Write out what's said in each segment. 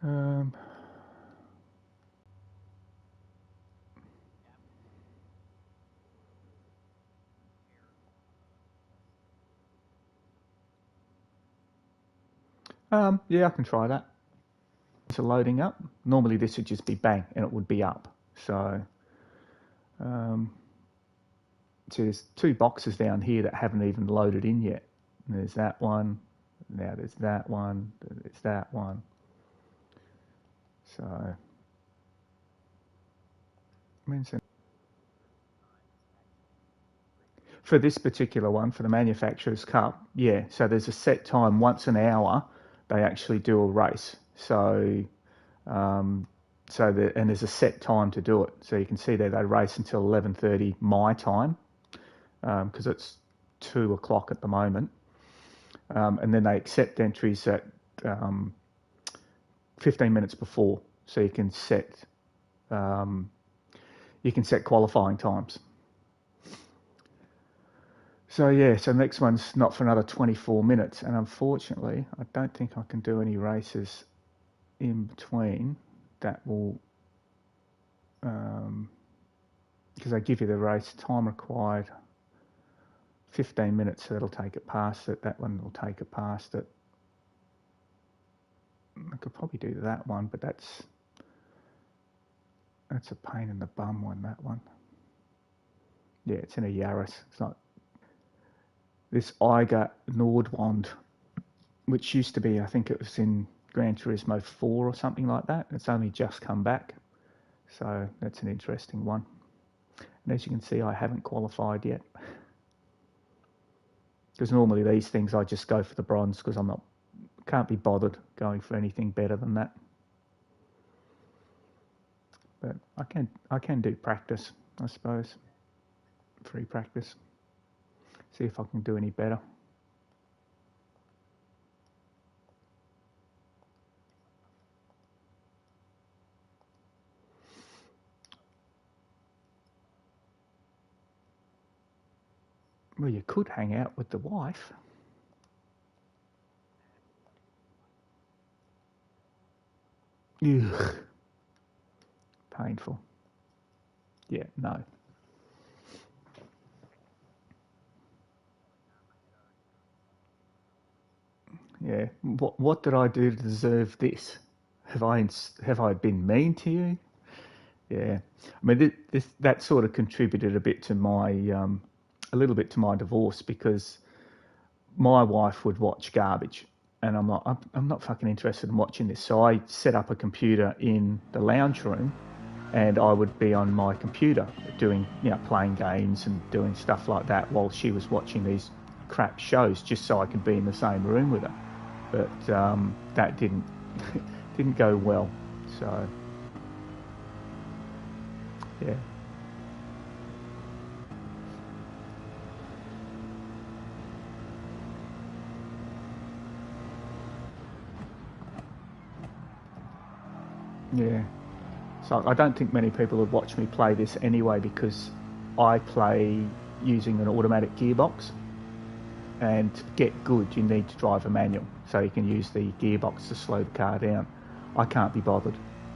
Um, yeah, I can try that. It's loading up. Normally this would just be bang and it would be up. So, um, so there's two boxes down here that haven't even loaded in yet. And there's that one. Now there's that one. There's that one. So, I mean, for this particular one, for the Manufacturers Cup, yeah. So there's a set time once an hour. They actually do a race. So, um, and there's a set time to do it. So you can see there they race until 11:30 my time, because it's 2 o'clock at the moment. And then they accept entries at 15 minutes before, so um, you can set qualifying times. So yeah, so next one's not for another 24 minutes, and unfortunately, I don't think I can do any races in between. That will, because they give you the race time required 15 minutes, so that'll take it past it. That one will take it past it. I could probably do that one, but that's a pain in the bum one, that one. Yeah, it's in a Yaris. It's not this Eiger Nordwand, which used to be, I think it was in Gran Turismo 4 or something like that. It's only just come back. So that's an interesting one. And as you can see, I haven't qualified yet. Because normally these things I just go for the bronze because can't be bothered going for anything better than that. But I can do practice, I suppose. Free practice. See if I can do any better. Well, you could hang out with the wife. Ugh. Painful. Yeah, no. Yeah. What did I do to deserve this? Have I been mean to you? Yeah. I mean, that sort of contributed a bit to a little bit to my divorce, because my wife would watch garbage, and I'm not fucking interested in watching this. So I set up a computer in the lounge room, and I would be on my computer doing, playing games and doing stuff like that while she was watching these crap shows, just so I could be in the same room with her. But that didn't go well. So yeah. Yeah. So I don't think many people would watch me play this anyway, because I play using an automatic gearbox, and to get good you need to drive a manual, so you can use the gearbox to slow the car down. I can't be bothered.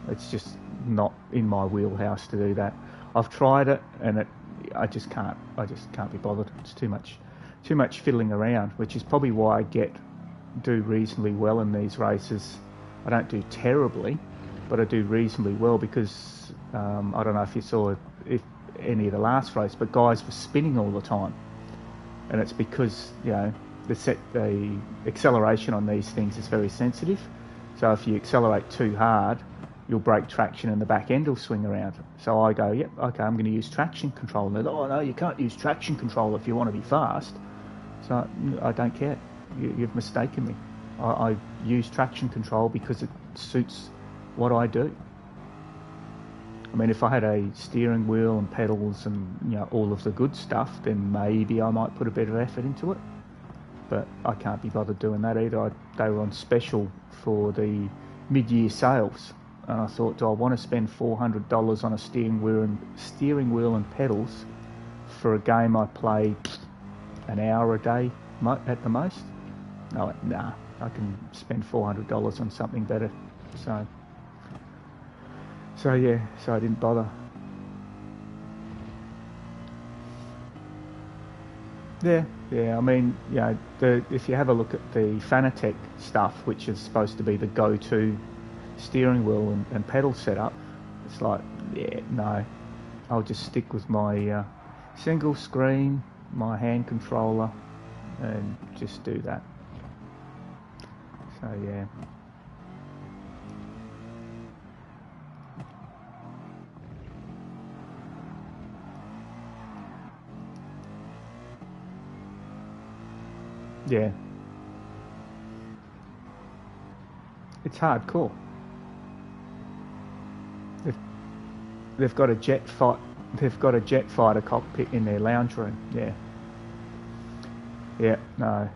It's just not in my wheelhouse to do that. I've tried it, and I just can't be bothered. It's too much fiddling around, which is probably why I do reasonably well in these races. I don't do terribly, but I do reasonably well, because I don't know if you saw any of the last race, but guys were spinning all the time, and it's because the acceleration on these things is very sensitive. So if you accelerate too hard, you'll break traction and the back end will swing around. So I go, yep, okay, I'm going to use traction control. And they're, oh no, you can't use traction control if you want to be fast. So I don't care. You've mistaken me. I use traction control because it suits what I do. I mean, if I had a steering wheel and pedals and all of the good stuff, then maybe I might put a bit of effort into it. But I can't be bothered doing that either. They were on special for the mid-year sales, and I thought, do I want to spend $400 on a steering wheel and pedals for a game I play an hour a day at the most? No, nah. I can spend $400 on something better. So yeah, so I didn't bother. Yeah, I mean, you know, if you have a look at the Fanatec stuff, which is supposed to be the go-to steering wheel and pedal setup, it's like, yeah, no, I'll just stick with my single screen, my hand controller, and just do that. So yeah. Yeah. It's hardcore. They've got a jet fighter cockpit in their lounge room. Yeah. Yeah, no.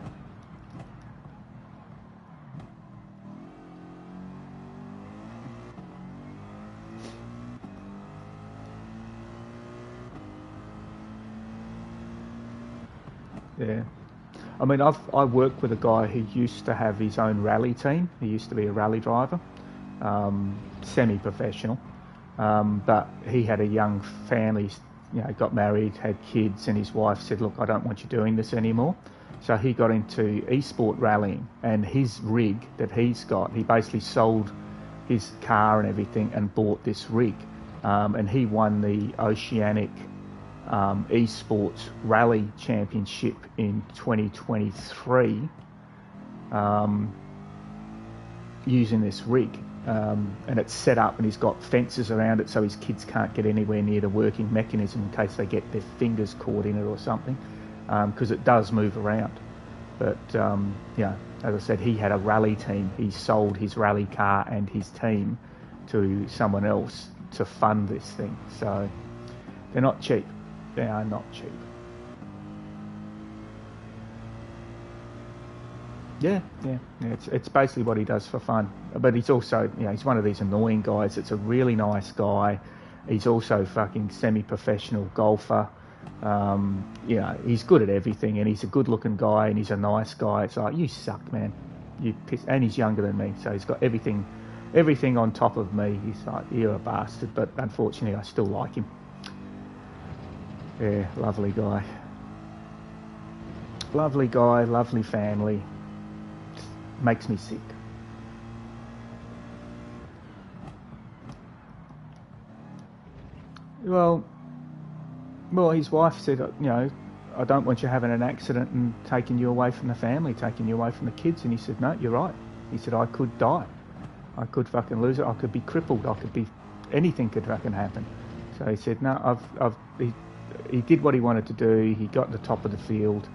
Yeah. I mean, I work with a guy who used to have his own rally team. He used to be a rally driver, semi-professional, but he had a young family. You know, got married, had kids, and his wife said, "Look, I don't want you doing this anymore." So he got into e-sport rallying, and his rig that he's got, he basically sold his car and everything and bought this rig, and he won the Oceanic esports rally championship in 2023 using this rig, and it's set up and he's got fences around it so his kids can't get anywhere near the working mechanism in case they get their fingers caught in it or something, because it does move around. But yeah, as I said, he had a rally team. He sold his rally car and his team to someone else to fund this thing, so they're not cheap. They are not cheap. Yeah. It's basically what he does for fun. But he's also, you know, he's one of these annoying guys. It's a really nice guy. He's also fucking semi-professional golfer. You know, he's good at everything, and he's a good-looking guy, and he's a nice guy. It's like, you suck, man. You piss. And he's younger than me, so he's got everything on top of me. He's like, you're a bastard, but unfortunately, I still like him. Yeah, lovely guy. Lovely guy, lovely family. Just makes me sick. Well, his wife said, you know, I don't want you having an accident and taking you away from the family, taking you away from the kids. And he said, no, you're right. He said, I could die. I could fucking lose it. I could be crippled. Anything could fucking happen. So he said, no, he did what he wanted to do. He got to the top of the field.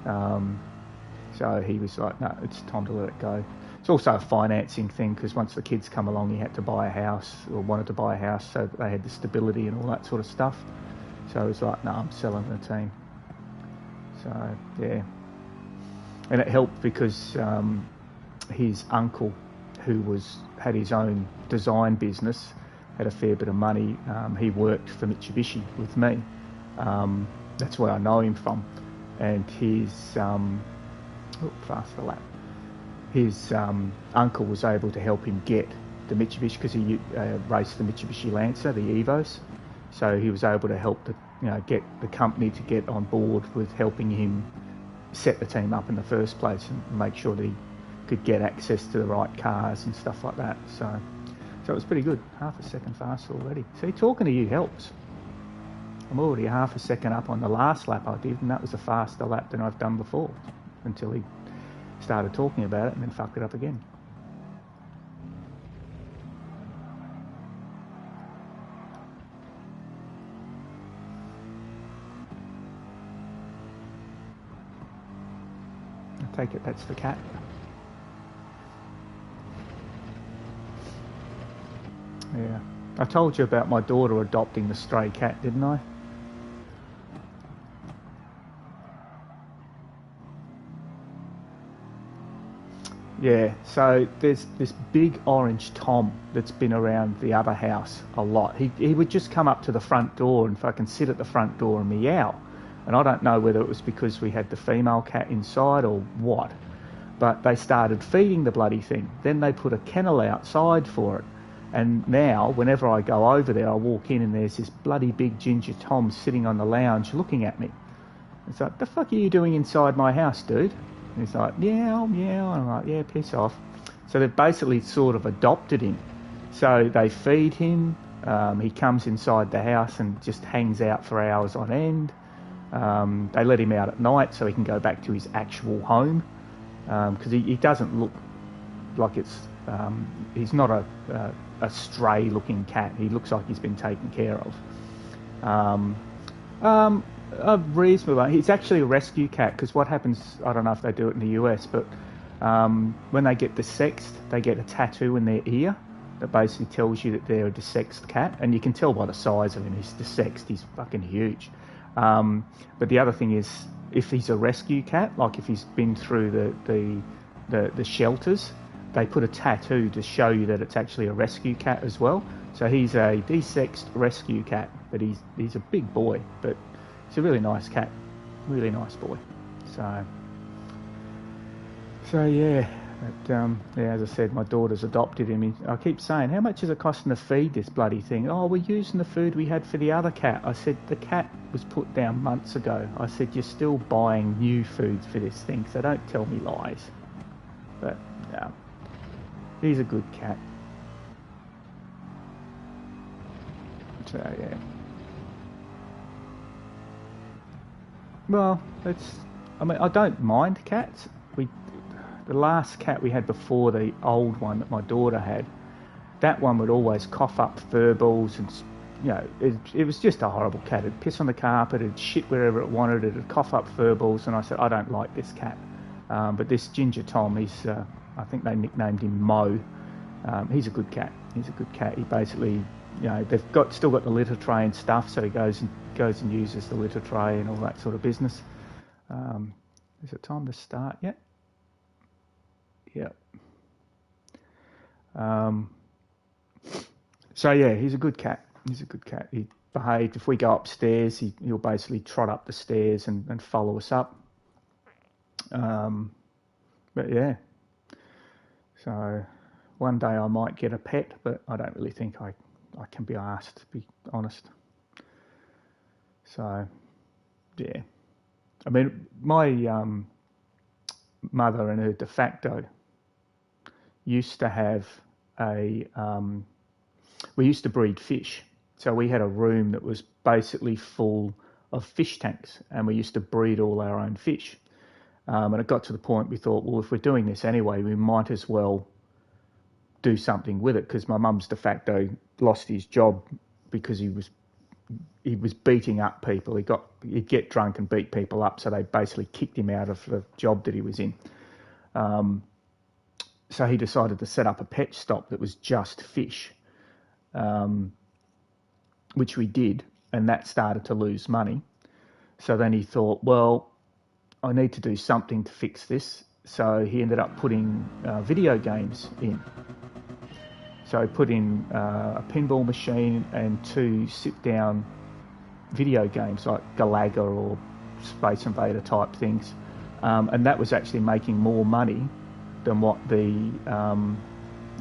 So he was like, no, it's time to let it go. It's also a financing thing, because once the kids come along, he had to buy a house, or wanted to buy a house, so they had the stability and all that sort of stuff. So he's like, no, I'm selling the team. So, yeah. And it helped because his uncle, who had his own design business, had a fair bit of money. He worked for Mitsubishi with me. That's where I know him from. And his faster lap. His uncle was able to help him get the Mitsubishi, because he raced the Mitsubishi Lancer, the Evos. So he was able to help get the company to get on board with helping him set the team up in the first place and make sure that he could get access to the right cars and stuff like that. So it was pretty good. Half a second faster already. See, talking to you helps. I'm already half a second up on the last lap I did, and that was a faster lap than I've done before, until he started talking about it and then fucked it up again. I take it that's the cat. Yeah. I told you about my daughter adopting the stray cat, didn't I? Yeah, so there's this big orange Tom that's been around the other house a lot. He would just come up to the front door and fucking sit at the front door and meow. And I don't know whether it was because we had the female cat inside or what. But they started feeding the bloody thing. Then they put a kennel outside for it. And now, whenever I go over there, I walk in and there's this bloody big ginger Tom sitting on the lounge looking at me. It's like, the fuck are you doing inside my house, dude? And he's like, meow, meow. And I'm like, yeah, piss off. So they've basically sort of adopted him. So they feed him. He comes inside the house and just hangs out for hours on end. They let him out at night so he can go back to his actual home. Because he doesn't look like it's... he's not a stray-looking cat. He looks like he's been taken care of. A reasonable... He's actually a rescue cat, because what happens... I don't know if they do it in the US, but when they get desexed, they get a tattoo in their ear that basically tells you that they're a desexed cat, and you can tell by the size of him. He's desexed. He's fucking huge. But the other thing is, if he's a rescue cat, like if he's been through the shelters, they put a tattoo to show you that it's actually a rescue cat as well. So he's a desexed rescue cat, but he's a big boy, but he's a really nice cat, really nice boy. So yeah, but, yeah, as I said, my daughter's adopted him. I keep saying, how much is it costing to feed this bloody thing? Oh, we're using the food we had for the other cat. I said, the cat was put down months ago. I said, you're still buying new foods for this thing, so don't tell me lies. But no, he's a good cat. So yeah. Well, I don't mind cats. The last cat we had before the old one that my daughter had, that one would always cough up fur balls and, you know, it was just a horrible cat. It'd piss on the carpet, it'd shit wherever it wanted, it'd cough up fur balls, and I said, I don't like this cat. But this Ginger Tom, I think they nicknamed him Mo. He's a good cat. He's a good cat. He basically, you know, they've still got the litter tray and stuff, so he goes and uses the litter tray and all that sort of business. Is it time to start yet? Yeah. So yeah, he's a good cat. He's a good cat. He behaved. If we go upstairs, he'll basically trot up the stairs and follow us up. But yeah. So one day I might get a pet, but I don't really think I can be asked, to be honest. So yeah. I mean, my mother and her de facto used to have we used to breed fish. So we had a room that was basically full of fish tanks, and we used to breed all our own fish. And it got to the point we thought, well, if we're doing this anyway, we might as well do something with it, because my mum's de facto lost his job because he was beating up people. He'd get drunk and beat people up, so they basically kicked him out of the job that he was in. So he decided to set up a pet stop that was just fish, which we did, and that started to lose money. So then he thought, well, I need to do something to fix this. So he ended up putting video games in. So he put in a pinball machine and 2 sit-down video games like Galaga or Space Invader type things. And that was actually making more money than what the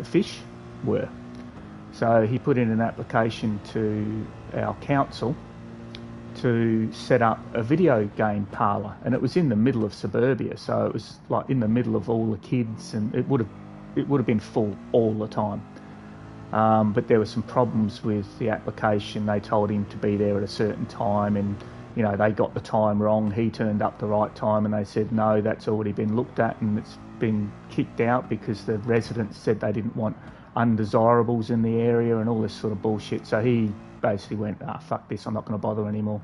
fish were. So he put in an application to our council to set up a video game parlour, and it was in the middle of suburbia, so it was like in the middle of all the kids, and it would have been full all the time. But there were some problems with the application. They told him to be there at a certain time, and you know, they got the time wrong. He turned up the right time, and they said no, that's already been looked at and it's been kicked out because the residents said they didn't want undesirables in the area and all this sort of bullshit. So he basically went, fuck this, I'm not going to bother anymore.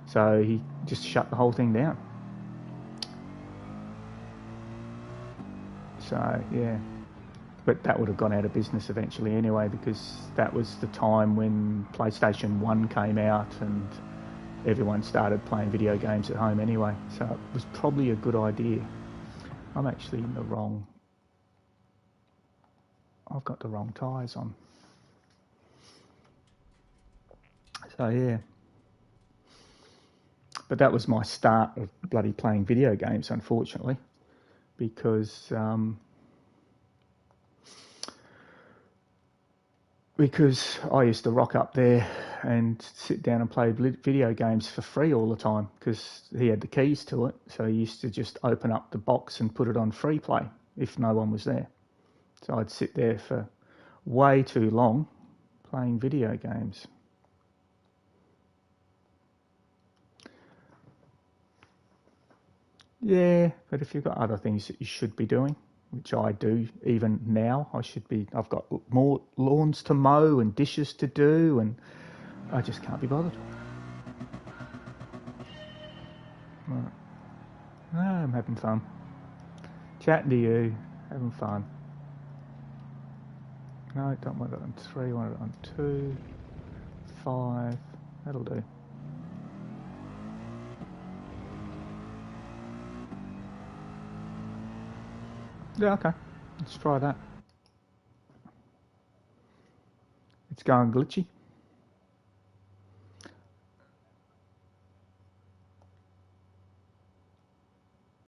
So he just shut the whole thing down. So yeah, but that would have gone out of business eventually anyway, because that was the time when PlayStation 1 came out and everyone started playing video games at home anyway. So it was probably a good idea. I'm actually in the wrong... I've got the wrong tyres on. So yeah. But that was my start of bloody playing video games, unfortunately. because I used to rock up there and sit down and play video games for free all the time because he had the keys to it. So he used to just open up the box and put it on free play if no one was there. So I'd sit there for way too long playing video games. Yeah, but if you've got other things that you should be doing, which I do even now, I've got more lawns to mow and dishes to do, and I just can't be bothered. Right. No, I'm having fun. Chatting to you, having fun. No, don't want it on 3, want it on 2, 5, that'll do. Yeah, okay, let's try that. It's going glitchy.